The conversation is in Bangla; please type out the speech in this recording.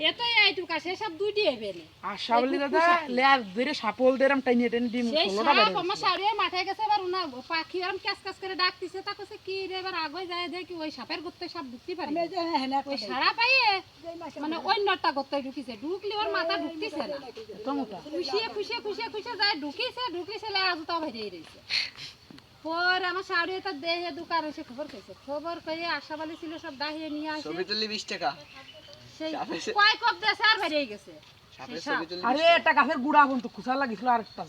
এতই এইটুকা সে সব দুইটি হবে না আশা বলি দাদা লেয়ার ধরে সাপল দেরাম টাইনি টেনে দিম সেই 16টা সাপ বেড়ে আমার শাড়িয়ে মাথায় গেছে এবার না পাখি আরম ক্যাস ক্যাস করে ডাকতিছে তা কইছে কি রে এবার আগে যায় দেখি ওই সাপের গর্তে সাপ ঢুকতে পারে ওই সারা পাইয়ে মানে ওই নটটা গর্তে ঢুকিছে ঢুকলি ওর মাথা ঢুকতিছে না এত মোটা খুশিয়ে খুশিয়ে খুশিয়ে খুশিয়ে যায় ঢুকিছে লে আজ তো বেরিয়ে রইছে পরে আমার শাড়িয়ে তো দেহে দোকান এসে খবর কইছে খবর কইয়ে আশাবালি ছিল সব দাহিয়ে নিয়ে আসে ছবি তুললি 20 টাকা সেই কয় কপ দেশে আর বেরিয়ে গেছে সাপের ছবি তুললি আরে এটা গাছের গুড়া বন্ধু খুশা লাগিছিল আরেকটা